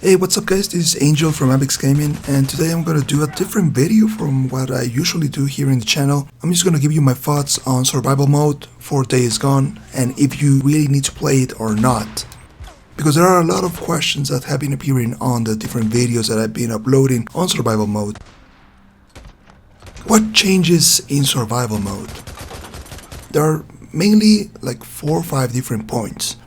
Hey, what's up guys, this is Angel from Apex Gaming, and today I'm gonna do a different video from what I usually do here in the channel. I'm just gonna give you my thoughts on survival mode for Days Gone, and if you really need to play it or not. Because there are a lot of questions that have been appearing on the different videos that I've been uploading on survival mode. What changes in survival mode? There are mainly like 4 or 5 different points.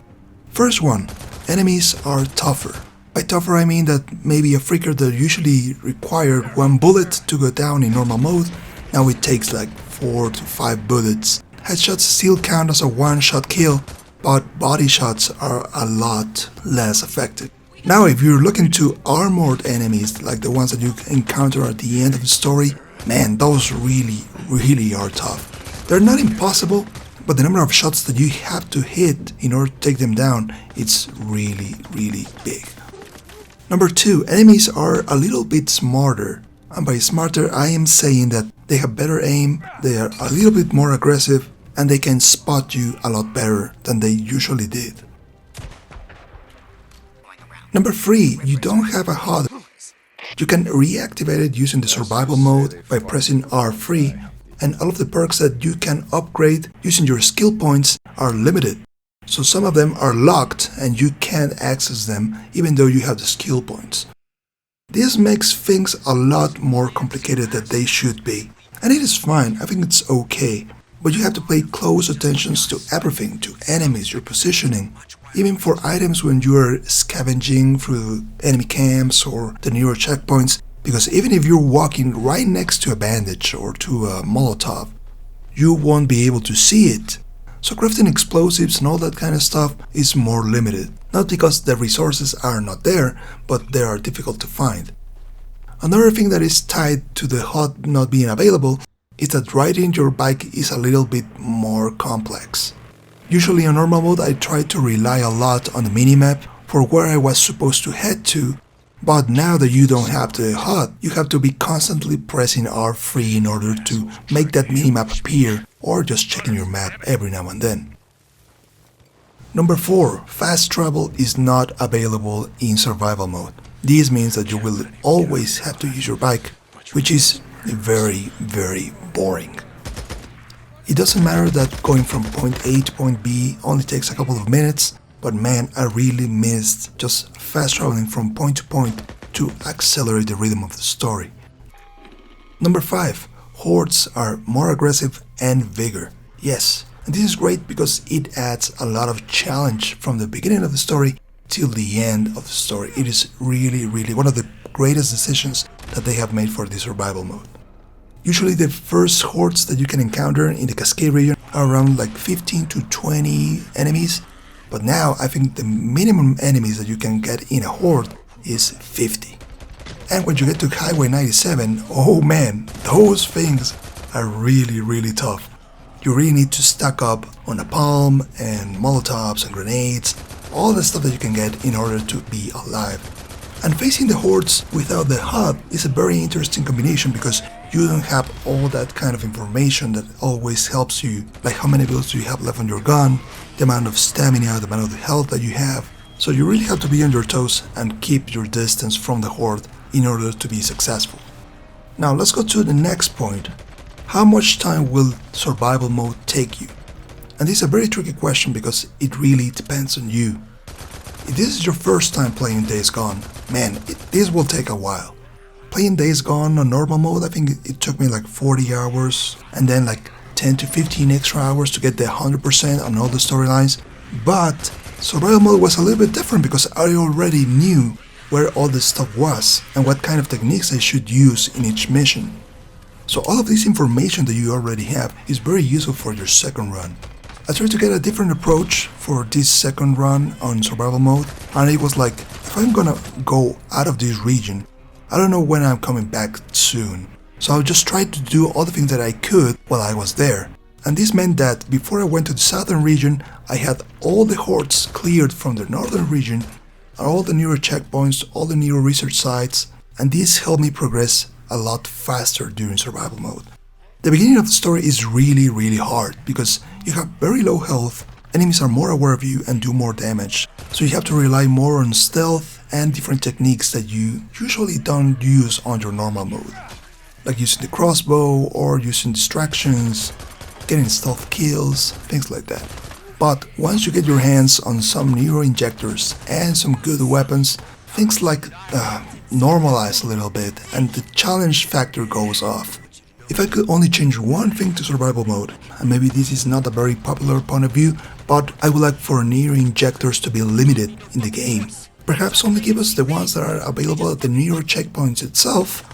First one, enemies are tougher. By tougher I mean that maybe a freaker that usually required 1 bullet to go down in normal mode, now it takes like 4 to 5 bullets. Headshots still count as a one-shot kill, but body shots are a lot less effective. Now if you're looking to armored enemies like the ones that you encounter at the end of the story, man, those really are tough. They're not impossible, but the number of shots that you have to hit in order to take them down, it's really big. Number 2, enemies are a little bit smarter, and by smarter I am saying that they have better aim, they are a little bit more aggressive, and they can spot you a lot better than they usually did. Number 3, you don't have a HUD. You can reactivate it using the survival mode by pressing R3, and all of the perks that you can upgrade using your skill points are limited. So some of them are locked and you can't access them even though you have the skill points. This makes things a lot more complicated than they should be. And it is fine, I think it's okay. But you have to pay close attention to everything, to enemies, your positioning. Even for items when you are scavenging through enemy camps or the newer checkpoints. Because even if you're walking right next to a bandage or to a Molotov, you won't be able to see it. So crafting explosives and all that kind of stuff is more limited. Not because the resources are not there, but they are difficult to find. Another thing that is tied to the HUD not being available is that riding your bike is a little bit more complex. Usually on normal mode I try to rely a lot on the minimap for where I was supposed to head to, but now that you don't have the HUD, you have to be constantly pressing R3 in order to make that minimap appear, or just checking your map every now and then. Number 4, fast travel is not available in survival mode. This means that you will always have to use your bike, which is very boring. It doesn't matter that going from point A to point B only takes a couple of minutes, but man, I really missed just fast traveling from point to point to accelerate the rhythm of the story. Number 5, Hordes are more aggressive and vigor. Yes, and this is great because it adds a lot of challenge from the beginning of the story till the end of the story. It is really one of the greatest decisions that they have made for the survival mode. Usually the first hordes that you can encounter in the Cascade region are around like 15 to 20 enemies, but now I think the minimum enemies that you can get in a horde is 50. And when you get to Highway 97, oh man, those things are really tough. You really need to stack up on napalm and molotovs and grenades, all the stuff that you can get in order to be alive. And facing the hordes without the HUD is a very interesting combination because you don't have all that kind of information that always helps you, like how many bullets do you have left on your gun, the amount of stamina, the amount of health that you have. So you really have to be on your toes and keep your distance from the horde in order to be successful. Now let's go to the next point. How much time will survival mode take you? And this is a very tricky question because it really depends on you. If this is your first time playing Days Gone, man, this will take a while. Playing Days Gone on normal mode, I think it took me like 40 hours and then like 10 to 15 extra hours to get the 100% on all the storylines. But survival mode was a little bit different because I already knew where all this stuff was and what kind of techniques I should use in each mission. So all of this information that you already have is very useful for your second run. I tried to get a different approach for this second run on survival mode, and it was like, if I'm gonna go out of this region, I don't know when I'm coming back soon. So I just tried to do all the things that I could while I was there. And this meant that before I went to the southern region, I had all the hordes cleared from the northern region, all the newer checkpoints, all the newer research sites, and this helped me progress a lot faster during survival mode. The beginning of the story is really hard because you have very low health enemies are more aware of you and do more damage, so you have to rely more on stealth and different techniques that you usually don't use on your normal mode, like using the crossbow or using distractions, getting stealth kills, things like that. But once you get your hands on some neuro injectors and some good weapons, things like normalize a little bit and the challenge factor goes off. If I could only change one thing to survival mode, and maybe this is not a very popular point of view, but I would like for neuro injectors to be limited in the game. Perhaps only give us the ones that are available at the neuro checkpoints itself,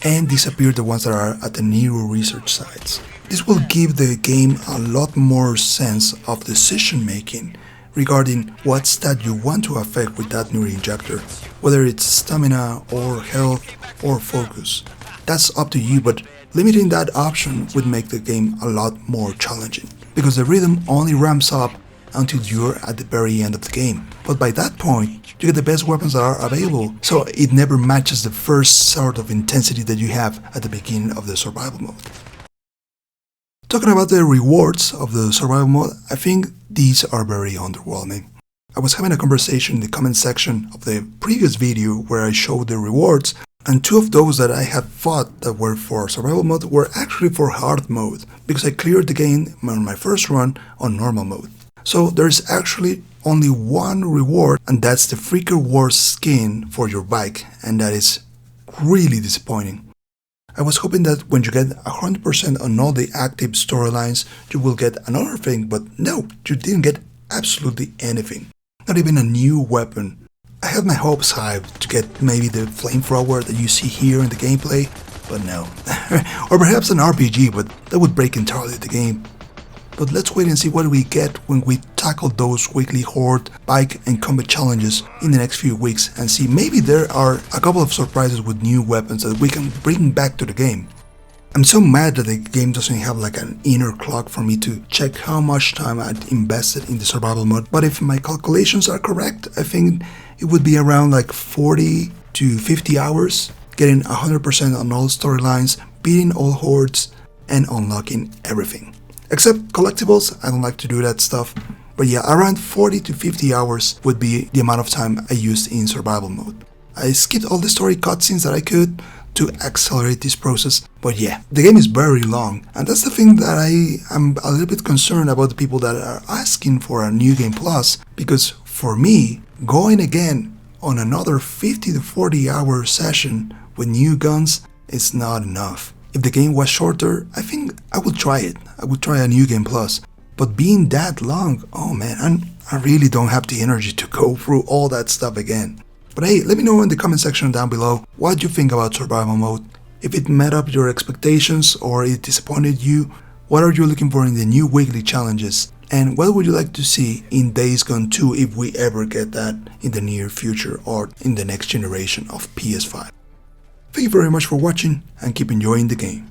and disappear the ones that are at the neuro research sites. This will give the game a lot more sense of decision making regarding what stat you want to affect with that neuro injector, whether it's stamina or health or focus. That's up to you, but limiting that option would make the game a lot more challenging, because the rhythm only ramps up until you're at the very end of the game. But by that point, you get the best weapons that are available, so it never matches the first sort of intensity that you have at the beginning of the survival mode. Talking about the rewards of the survival mode, I think these are very underwhelming. I was having a conversation in the comment section of the previous video where I showed the rewards, and two of those that I had thought that were for survival mode were actually for hard mode, because I cleared the game on my first run on normal mode. So there's actually only one reward, and that's the Freaker Wars skin for your bike, and that is really disappointing. I was hoping that when you get 100% on all the active storylines, you will get another thing, but no, you didn't get absolutely anything. Not even a new weapon. I had my hopes high to get maybe the flamethrower that you see here in the gameplay, but no. Or perhaps an RPG, but that would break entirely the game. But let's wait and see what we get when we tackle those weekly horde, bike and combat challenges in the next few weeks, and see maybe there are a couple of surprises with new weapons that we can bring back to the game. I'm so mad that the game doesn't have like an inner clock for me to check how much time I'd invested in the survival mode, but if my calculations are correct, I think it would be around like 40 to 50 hours, getting 100% on all storylines, beating all hordes, and unlocking everything. Except collectibles, I don't like to do that stuff. But yeah, around 40 to 50 hours would be the amount of time I used in survival mode. I skipped all the story cutscenes that I could to accelerate this process. But yeah, the game is very long, and that's the thing that I am a little bit concerned about the people that are asking for a New Game Plus, because for me, going again on another 50 to 40 hour session with new guns is not enough. If the game was shorter, I think I would try it. I would try a New Game Plus. But being that long, oh man, I really don't have the energy to go through all that stuff again. But hey, let me know in the comment section down below what you think about survival mode. If it met up your expectations or it disappointed you, what are you looking for in the new weekly challenges? And what would you like to see in Days Gone 2 if we ever get that in the near future or in the next generation of PS5? Thank you very much for watching and keep enjoying the game.